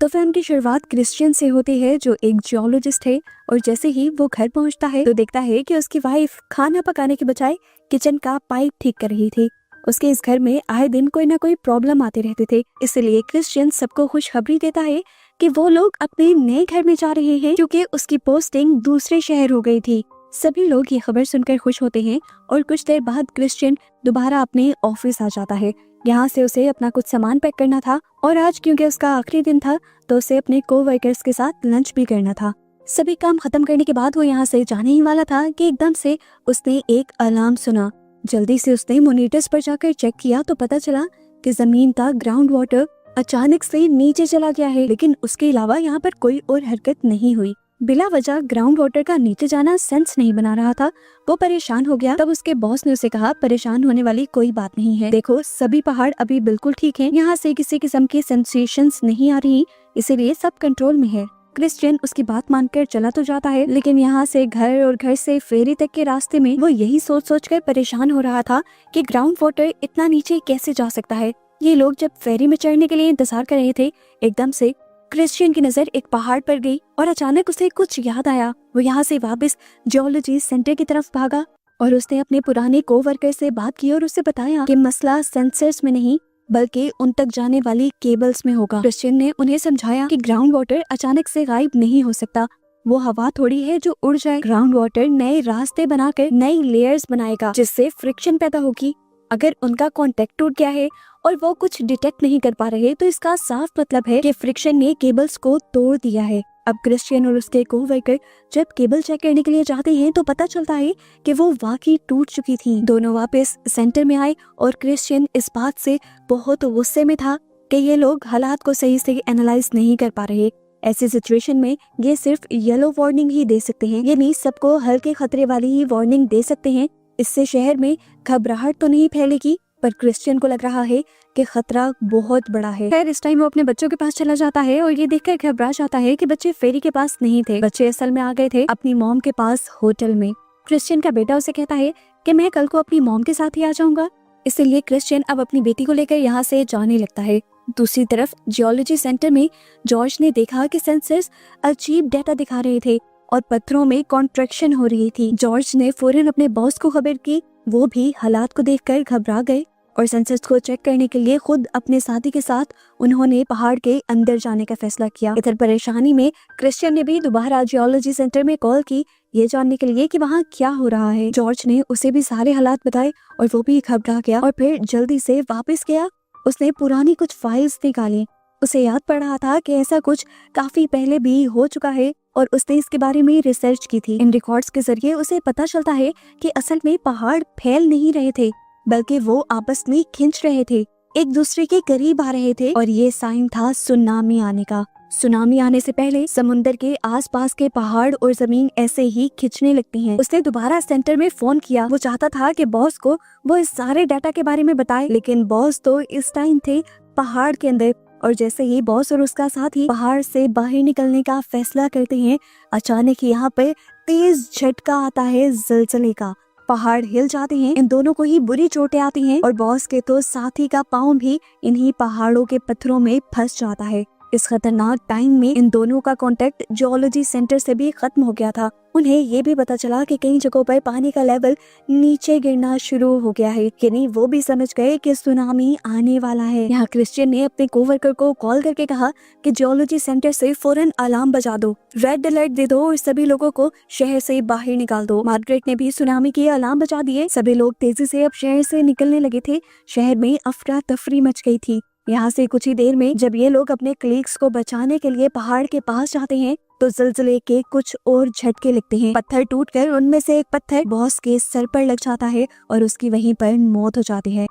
तो फिल्म की शुरुआत क्रिश्चियन से होती है जो एक जियोलॉजिस्ट है। और जैसे ही वो घर पहुंचता है तो देखता है कि उसकी वाइफ खाना पकाने के बजाय किचन का पाइप ठीक कर रही थी। उसके इस घर में आए दिन कोई ना कोई प्रॉब्लम आते रहते थे, इसलिए क्रिश्चियन सबको खुशखबरी देता है कि वो लोग अपने नए घर में जा रहे हैं क्योंकि उसकी पोस्टिंग दूसरे शहर हो गई थी। सभी लोग ये खबर सुनकर खुश होते हैं और कुछ देर बाद क्रिश्चियन दोबारा अपने ऑफिस आ जाता है। यहाँ से उसे अपना कुछ सामान पैक करना था और आज क्योंकि उसका आखिरी दिन था तो उसे अपने कोवर्कर्स के साथ लंच भी करना था। सभी काम खत्म करने के बाद वो यहाँ से जाने ही वाला था कि एकदम से उसने एक अलार्म सुना। जल्दी से उसने मॉनिटर्स पर जाकर चेक किया तो पता चला कि जमीन का ग्राउंड वाटर अचानक से नीचे चला गया है, लेकिन उसके अलावा यहाँ पर कोई और हरकत नहीं हुई। बिला वजह ग्राउंड वाटर का नीचे जाना सेंस नहीं बना रहा था। वो परेशान हो गया। तब उसके बॉस ने उसे कहा, परेशान होने वाली कोई बात नहीं है, देखो सभी पहाड़ अभी बिल्कुल ठीक हैं, यहाँ से किसी किस्म की सेंसेशंस नहीं आ रही, इसीलिए सब कंट्रोल में है। क्रिश्चियन उसकी बात मानकर चला तो जाता है, लेकिन यहाँ से घर और घर से फेरी तक के रास्ते में वो यही सोच कर परेशान हो रहा था कि ग्राउंड वाटर इतना नीचे कैसे जा सकता है। ये लोग जब फेरी में चढ़ने के लिए इंतजार कर रहे थे, एकदम से क्रिश्चियन की नजर एक पहाड़ पर गई और अचानक उसे कुछ याद आया। वो यहाँ से वापस जियोलॉजी सेंटर की तरफ भागा और उसने अपने पुराने कोवर्कर से बात की और उसे बताया कि मसला सेंसर्स में नहीं बल्कि उन तक जाने वाली केबल्स में होगा। क्रिश्चियन ने उन्हें समझाया कि ग्राउंड वाटर अचानक से गायब नहीं हो सकता, वो हवा थोड़ी है जो उड़ जाए। ग्राउंड वाटर नए रास्ते बनाकर नई लेयर्स बनाएगा जिससे फ्रिक्शन पैदा होगी। अगर उनका कांटेक्ट टूट गया है और वो कुछ डिटेक्ट नहीं कर पा रहे तो इसका साफ मतलब है कि फ्रिक्शन ने केबल्स को तोड़ दिया है। अब क्रिश्चियन और उसके कोवर्कर जब केबल चेक करने के लिए जाते हैं तो पता चलता है कि वो वाकई टूट चुकी थी। दोनों वापस सेंटर में आए और क्रिश्चियन इस बात से बहुत गुस्से में था कि ये लोग हालात को सही से एनालाइज नहीं कर पा रहे। ऐसी सिचुएशन में ये सिर्फ येलो वार्निंग ही दे सकते हैं, यानी सबको हल्के खतरे वाली ही वार्निंग दे सकते हैं। इससे शहर में घबराहट तो नहीं फैलेगी, पर क्रिश्चियन को लग रहा है कि खतरा बहुत बड़ा है। खैर इस टाइम वो अपने बच्चों के पास चला जाता है और ये देखकर घबरा जाता है कि बच्चे फेरी के पास नहीं थे, बच्चे असल में आ गए थे अपनी मॉम के पास होटल में। क्रिश्चियन का बेटा उसे कहता है कि मैं कल को अपनी मॉम के साथ ही आ जाऊंगा, इसलिए क्रिश्चियन अब अपनी बेटी को लेकर यहाँ से जाने लगता है। दूसरी तरफ जियोलॉजी सेंटर में जॉर्ज ने देखा कि सेंसर्स अजीब डेटा दिखा रहे थे और पत्थरों में कॉन्ट्रैक्शन हो रही थी। जॉर्ज ने फौरन अपने बॉस को खबर की, वो भी हालात को देखकर घबरा गए और सेंसर्स को चेक करने के लिए खुद अपने साथी के साथ उन्होंने पहाड़ के अंदर जाने का फैसला किया। इधर परेशानी में क्रिश्चियन ने भी दोबारा जियोलॉजी सेंटर में कॉल की, ये जानने के लिए कि वहाँ क्या हो रहा है। जॉर्ज ने उसे भी सारे हालात बताए और वो भी घबरा गया और फिर जल्दी से वापस गया। उसने पुरानी कुछ फाइल्स निकाली। उसे याद पड़ रहा था कि ऐसा कुछ काफी पहले भी हो चुका है और उसने इसके बारे में रिसर्च की थी। इन रिकॉर्ड्स के जरिए उसे पता चलता है कि असल में पहाड़ फैल नहीं रहे थे, बल्कि वो आपस में खिंच रहे थे, एक दूसरे के करीब आ रहे थे और ये साइन था सुनामी आने का। सुनामी आने से पहले समुंदर के आसपास के पहाड़ और जमीन ऐसे ही खिंचने लगती हैं। उसने दोबारा सेंटर में फोन किया। वो चाहता था कि बॉस को वो इस सारे डाटा के बारे में बताए, लेकिन बॉस तो इस टाइम थे पहाड़ के अंदर। और जैसे ही बॉस और उसका साथी पहाड़ से बाहर निकलने का फैसला करते हैं, अचानक यहाँ पे तेज झटका आता है ज़लज़ले का। पहाड़ हिल जाते हैं, इन दोनों को ही बुरी चोटें आती हैं और बॉस के तो साथी का पाँव भी इन्हीं पहाड़ों के पत्थरों में फंस जाता है। इस खतरनाक टाइम में इन दोनों का कांटेक्ट जियोलॉजी सेंटर से भी खत्म हो गया था। उन्हें ये भी पता चला कि कई जगहों पर पानी का लेवल नीचे गिरना शुरू हो गया है, यानी वो भी समझ गए कि सुनामी आने वाला है। यहाँ क्रिश्चियन ने अपने कोवर्कर को कॉल करके कहा कि जियोलॉजी सेंटर से फौरन अलार्म बजा दो, रेड अलर्ट दे दो और सभी लोगों को शहर से बाहर निकाल दो। मार्गरेट ने भी सुनामी के अलार्म बजा दिए। सभी लोग तेजी से अब शहर से निकलने लगे थे। शहर में अफरा तफरी मच गई थी। यहाँ से कुछ ही देर में जब ये लोग अपने कलीग्स को बचाने के लिए पहाड़ के पास जाते हैं तो ज़लज़ले के कुछ और झटके लगते हैं। पत्थर टूटकर उनमें से एक पत्थर बॉस के सर पर लग जाता है और उसकी वहीं पर मौत हो जाती है।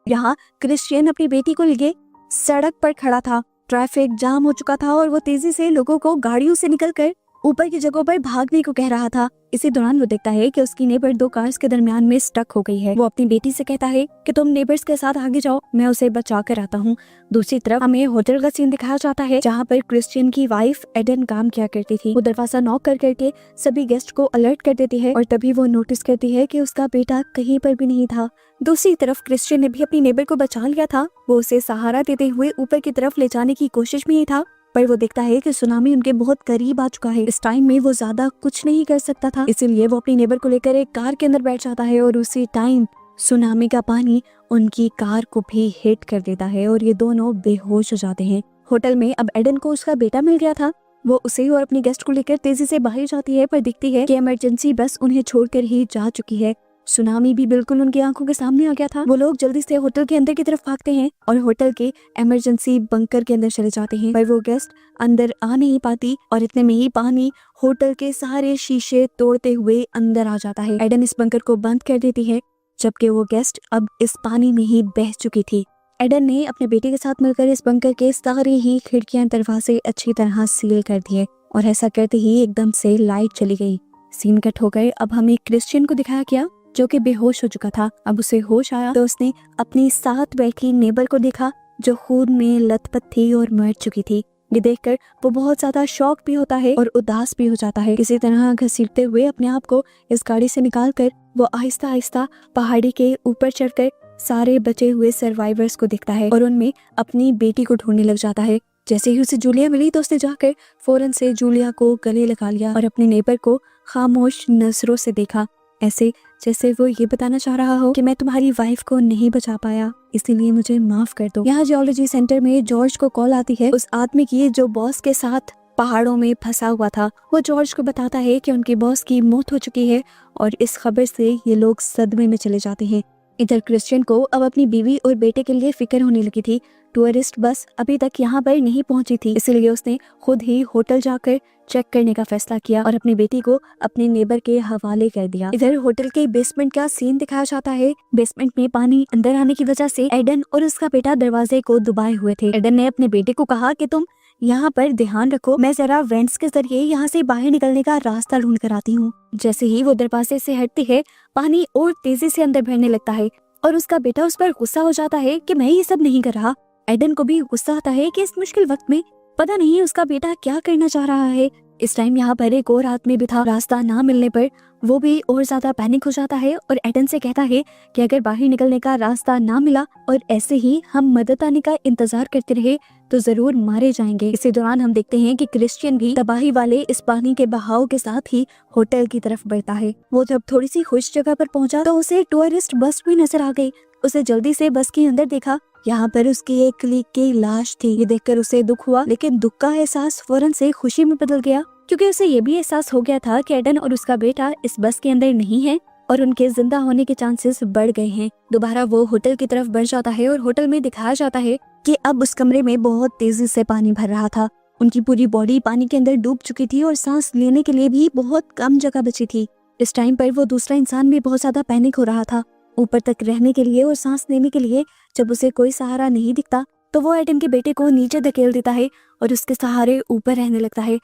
यहाँ क्रिश्चियन अपनी बेटी को लिए सड़क पर खड़ा था। ट्रैफिक जाम हो चुका था और वो तेजी से लोगों को गाड़ियों से निकलकर ऊपर की जगहों पर भागने को कह रहा था। इसी दौरान वो देखता है कि उसकी नेबर दो कार्स के दरमियान में स्टक हो गई है। वो अपनी बेटी से कहता है कि तुम नेबर्स के साथ आगे जाओ, मैं उसे बचा कर आता हूँ। दूसरी तरफ हमें होटल का सीन दिखाया जाता है जहाँ पर क्रिश्चियन की वाइफ एडन काम किया करती थी। वो दरवाजा नॉक कर करके सभी गेस्ट को अलर्ट कर देती है और तभी वो नोटिस करती है कि उसका बेटा कहीं पर भी नहीं था। दूसरी तरफ क्रिश्चियन ने भी अपनी नेबर को बचा लिया था। वो उसे सहारा देते हुए ऊपर की तरफ ले जाने की कोशिश में ही था, पर वो देखता है कि सुनामी उनके बहुत करीब आ चुका है। इस टाइम में वो ज्यादा कुछ नहीं कर सकता था, इसीलिए वो अपनी नेबर को लेकर एक कार के अंदर बैठ जाता है और उसी टाइम सुनामी का पानी उनकी कार को भी हिट कर देता है और ये दोनों बेहोश हो जाते हैं। होटल में अब एडन को उसका बेटा मिल गया था। वो उसे और अपनी गेस्ट को लेकर तेजी से बाहर जाती है, पर दिखती है कि इमरजेंसी बस उन्हें छोड़कर ही जा चुकी है। सुनामी भी बिल्कुल उनकी आंखों के सामने आ गया था। वो लोग जल्दी से होटल के अंदर की तरफ भागते हैं और होटल के इमरजेंसी बंकर के अंदर चले जाते हैं, पर वो गेस्ट अंदर आ नहीं पाती और इतने में ही पानी होटल के सारे शीशे तोड़ते हुए अंदर आ जाता है। एडन इस बंकर को बंद कर देती है, जबकि वो गेस्ट अब इस पानी में ही बह चुकी थी। एडन ने अपने बेटे के साथ मिलकर इस बंकर के सारे ही खिड़कियां दरवाजे अच्छी तरह सील कर दिए और ऐसा करते ही एकदम से लाइट चली गई। सीन कट हो गए। अब हमें क्रिश्चियन को दिखाया गया जो कि बेहोश हो चुका था। अब उसे होश आया तो उसने अपनी साथ बैठी नेबर को देखा जो खून में लथपथ थी और मर चुकी थी। ये देखकर वो बहुत ज्यादा शॉक भी होता है और उदास भी हो जाता है। किसी तरह घसीटते हुए अपने आप को इस गाड़ी से निकालकर वो आहिस्ता आहिस्ता पहाड़ी के ऊपर चढ़कर सारे बचे हुए सर्वाइवर्स को देखता है और उनमें अपनी बेटी को ढूंढने लग जाता है। जैसे ही उसे जूलिया मिली तो उसने जाकर फौरन से जूलिया को गले लगा लिया और अपने नेबर को खामोश नजरों से देखा, ऐसे जैसे वो ये बताना चाह रहा हो कि मैं तुम्हारी वाइफ को नहीं बचा पाया, इसीलिए मुझे माफ कर दो। यहाँ जियोलॉजी सेंटर में जॉर्ज को कॉल आती है उस आदमी की जो बॉस के साथ पहाड़ों में फंसा हुआ था। वो जॉर्ज को बताता है कि उनके बॉस की मौत हो चुकी है और इस खबर से ये लोग सदमे में चले जाते हैं। इधर क्रिश्चियन को अब अपनी बीवी और बेटे के लिए फिक्र होने लगी थी। टूरिस्ट बस अभी तक यहाँ पर नहीं पहुंची थी, इसलिए उसने खुद ही होटल जाकर चेक करने का फैसला किया और अपनी बेटी को अपने नेबर के हवाले कर दिया। इधर होटल के बेसमेंट का सीन दिखाया जाता है। बेसमेंट में पानी अंदर आने की वजह से एडन और उसका बेटा दरवाजे को दबाए हुए थे। एडन ने अपने बेटे को कहा कि तुम यहाँ पर ध्यान रखो, मैं जरा वेंट्स के जरिए यहाँ से बाहर निकलने का रास्ता ढूंढ कर आती हूँ। जैसे ही वो दरवाजे से हटती है, पानी और तेजी से अंदर भरने लगता है और उसका बेटा उस पर गुस्सा हो जाता है कि मैं ये सब नहीं कर रहा। एडन को भी गुस्सा आता है कि इस मुश्किल वक्त में पता नहीं उसका बेटा क्या करना चाह रहा है। इस टाइम यहाँ पर एक और आदमी भी था। रास्ता ना मिलने पर वो भी और ज्यादा पैनिक हो जाता है और एडन से कहता है कि अगर बाहर निकलने का रास्ता ना मिला और ऐसे ही हम मदद आने का इंतजार करते रहे तो जरूर मारे जाएंगे। इसी दौरान हम देखते हैं कि क्रिश्चियन भी तबाही वाले इस पानी के बहाव के साथ ही होटल की तरफ बढ़ता है। वो जब थोड़ी सी खुश जगह पर पहुंचा तो उसे टूरिस्ट बस भी नजर आ गई। उसे जल्दी से बस के अंदर देखा, यहाँ पर उसकी एक कलीग की लाश थी। ये देखकर उसे दुख हुआ, लेकिन दुख का एहसास फौरन से खुशी में बदल गया, क्योंकि उसे ये भी एहसास हो गया था कि एडन और उसका बेटा इस बस के अंदर नहीं है और उनके जिंदा होने के चांसेस बढ़ गए हैं। दोबारा वो होटल की तरफ बढ़ जाता है और होटल में दिखाया जाता है कि अब उस कमरे में बहुत तेजी से पानी भर रहा था। उनकी पूरी बॉडी पानी के अंदर डूब चुकी थी और सांस लेने के लिए भी बहुत कम जगह बची थी। इस टाइम पर वो दूसरा इंसान भी बहुत ज्यादा पैनिक हो रहा था। ऊपर तक रहने के लिए और सांस लेने के लिए जब उसे कोई सहारा नहीं दिखता तो वो एडन के बेटे को नीचे धकेल देता है और उसके सहारे ऊपर रहने लगता है।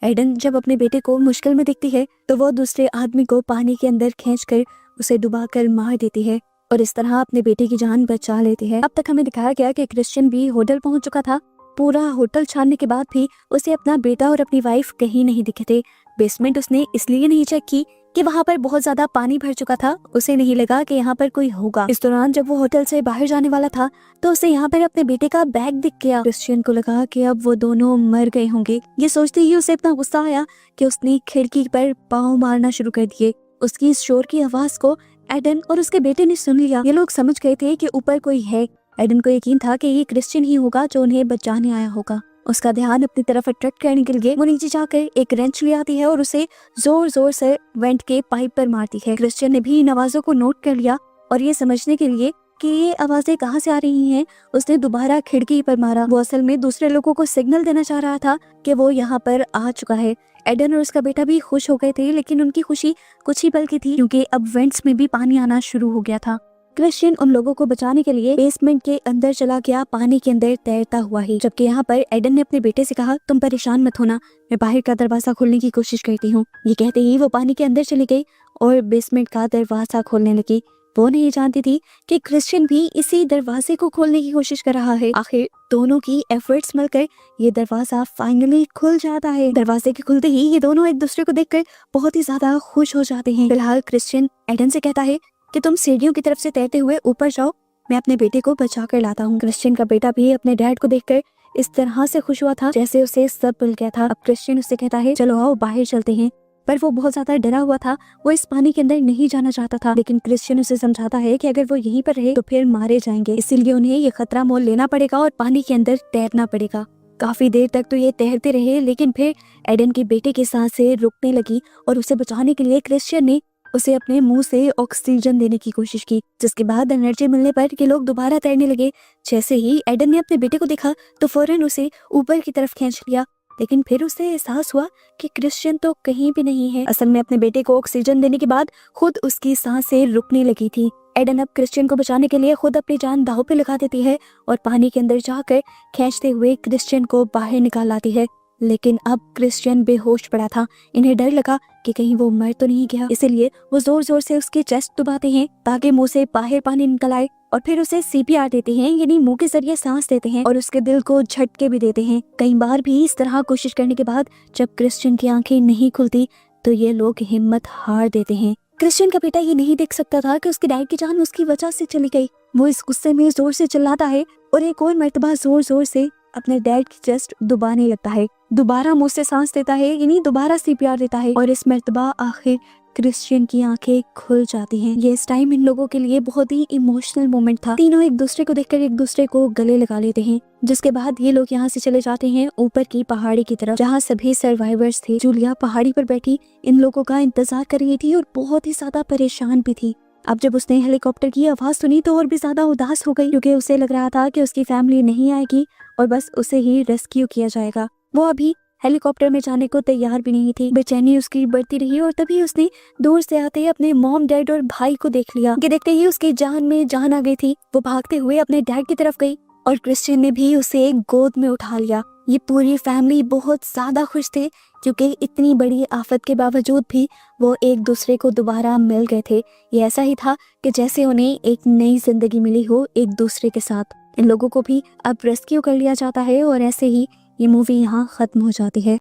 एडन जब अपने बेटे को मुश्किल में देखती है तो वो दूसरे आदमी को पानी के अंदर खींचकर उसे डुबाकर मार देती है और इस तरह अपने बेटे की जान बचा लेती है। अब तक हमें दिखाया गया कि क्रिश्चियन भी होटल पहुंच चुका था। पूरा होटल छानने के बाद भी उसे अपना बेटा और अपनी वाइफ कहीं नहीं दिखे थे। बेसमेंट उसने इसलिए नहीं चेक की कि वहाँ पर बहुत ज्यादा पानी भर चुका था, उसे नहीं लगा कि यहाँ पर कोई होगा। इस दौरान जब वो होटल से बाहर जाने वाला था तो उसे यहाँ पर अपने बेटे का बैग दिख गया। क्रिश्चियन को लगा कि अब वो दोनों मर गए होंगे। ये सोचते ही उसे इतना गुस्सा आया कि उसने खिड़की पर पाँव मारना शुरू कर दिए। उसकी इस शोर की आवाज को एडन और उसके बेटे ने सुन लिया। ये लोग समझ गए थे कि ऊपर कोई है। एडन को यकीन था कि ये क्रिश्चियन ही होगा जो उन्हें बचाने आया होगा। उसका ध्यान अपनी तरफ अट्रैक्ट करने के लिए वो नीचे जाकर एक रेंच ले आती है और उसे जोर जोर से वेंट के पाइप पर मारती है। क्रिश्चियन ने भी इन आवाजों को नोट कर लिया और ये समझने के लिए कि ये आवाजें कहाँ से आ रही हैं, उसने दोबारा खिड़की पर मारा। वो असल में दूसरे लोगों को सिग्नल देना चाह रहा था कि वो यहाँ पर आ चुका है। एडन और उसका बेटा भी खुश हो गए थे, लेकिन उनकी खुशी कुछ ही पल की थी, क्योंकि अब वेंट्स में भी पानी आना शुरू हो गया था। क्रिश्चियन उन लोगों को बचाने के लिए बेसमेंट के अंदर चला गया, पानी के अंदर तैरता हुआ ही। जबकि यहाँ पर एडन ने अपने बेटे से कहा, तुम परेशान मत होना, मैं बाहर का दरवाजा खोलने की कोशिश करती हूँ। ये कहते ही वो पानी के अंदर चली गई और बेसमेंट का दरवाजा खोलने लगी। वो नहीं जानती थी कि क्रिश्चियन भी इसी दरवाजे को खोलने की कोशिश कर रहा है। आखिर दोनों की एफर्ट्स मिलकर ये दरवाजा फाइनली खुल जाता है। दरवाजे के खुलते ही ये दोनों एक दूसरे को देखकर बहुत ही ज्यादा खुश हो जाते हैं। फिलहाल क्रिश्चियन एडन से कहता है कि तुम सीढ़ियों की तरफ से तैरते हुए ऊपर जाओ, मैं अपने बेटे को बचा कर लाता हूँ। क्रिश्चियन का बेटा भी अपने डैड को देखकर इस तरह से खुश हुआ था जैसे उसे सब मिल गया था। अब क्रिश्चियन उससे कहता है, चलो आओ बाहर चलते हैं। पर वो बहुत ज्यादा डरा हुआ था, वो इस पानी के अंदर नहीं जाना चाहता था। लेकिन क्रिश्चियन उसे समझाता है कि अगर वो यहीं पर रहे तो फिर मारे जाएंगे, इसीलिए उन्हें ये खतरा मोल लेना पड़ेगा और पानी के अंदर तैरना पड़ेगा। काफी देर तक तो ये तैरते रहे, लेकिन फिर एडन के बेटे की सांसें रुकने लगी और उसे बचाने के लिए क्रिश्चियन ने उसे अपने मुंह से ऑक्सीजन देने की कोशिश की, जिसके बाद एनर्जी मिलने पर ये लोग दोबारा तैरने लगे। जैसे ही एडन ने अपने बेटे को देखा तो फौरन उसे ऊपर की तरफ खींच लिया, लेकिन फिर उसे एहसास हुआ कि क्रिश्चियन तो कहीं भी नहीं है। असल में अपने बेटे को ऑक्सीजन देने के बाद खुद उसकी सांसें रुकने लगी थी। एडन अब क्रिश्चियन को बचाने के लिए खुद अपनी जान दांव पे लगा देती है और पानी के अंदर जाकर खींचते हुए क्रिश्चियन को बाहर निकाल लाती है। लेकिन अब क्रिश्चियन बेहोश पड़ा था। इन्हें डर लगा कि कहीं वो मर तो नहीं गया, इसीलिए वो जोर जोर से उसकी चेस्ट दबाते हैं ताकि मुंह से बाहर पानी निकल आए और फिर उसे सीपीआर देते हैं, यानी मुंह के जरिए सांस देते हैं और उसके दिल को झटके भी देते हैं। कई बार भी इस तरह कोशिश करने के बाद जब क्रिश्चियन की आंखें नहीं खुलती तो ये लोग हिम्मत हार देते हैं। क्रिश्चियन का बेटा ये नहीं देख सकता था कि उसके डैड की जान उसकी वजह से चली गई। वो इस गुस्से में जोर से चिल्लाता है और एक और मर्तबा जोर जोर से अपने डैड की चेस्ट दबाने लगता है। दोबारा मुंह से सांस देता है, यानी दोबारा सीपीआर देता है और इस मर्तबा आखिर क्रिश्चियन की आंखें खुल जाती हैं। ये इस टाइम इन लोगों के लिए बहुत ही इमोशनल मोमेंट था। तीनों एक दूसरे को देखकर एक दूसरे को गले लगा लेते हैं, जिसके बाद ये लोग यहाँ से चले जाते हैं ऊपर की पहाड़ी की तरफ, जहाँ सभी सर्वाइवर्स थे। जूलिया पहाड़ी पर बैठी इन लोगों का इंतजार कर रही थी और बहुत ही ज्यादा परेशान भी थी। अब जब उसने हेलीकॉप्टर की आवाज सुनी तो और भी ज्यादा उदास हो गई, क्योंकि उसे लग रहा था कि उसकी फैमिली नहीं आएगी और बस उसे ही रेस्क्यू किया जाएगा। वो अभी हेलीकॉप्टर में जाने को तैयार भी नहीं थी। बेचैनी उसकी बढ़ती रही और तभी उसने दूर से आते ही अपने मॉम, डैड और भाई को देख लिया। कि देखते ही उसकी जान में जान आ गई थी। वो भागते हुए अपने डैड की तरफ गई और क्रिश्चियन ने भी उसे गोद में उठा लिया। ये पूरी फैमिली बहुत ज्यादा खुश थे, क्योंकि इतनी बड़ी आफत के बावजूद भी वो एक दूसरे को दोबारा मिल गए थे। ये ऐसा ही था कि जैसे उन्हें एक नई जिंदगी मिली हो एक दूसरे के साथ। इन लोगों को भी अब रेस्क्यू कर लिया जाता है और ऐसे ही ये मूवी यहाँ खत्म हो जाती है।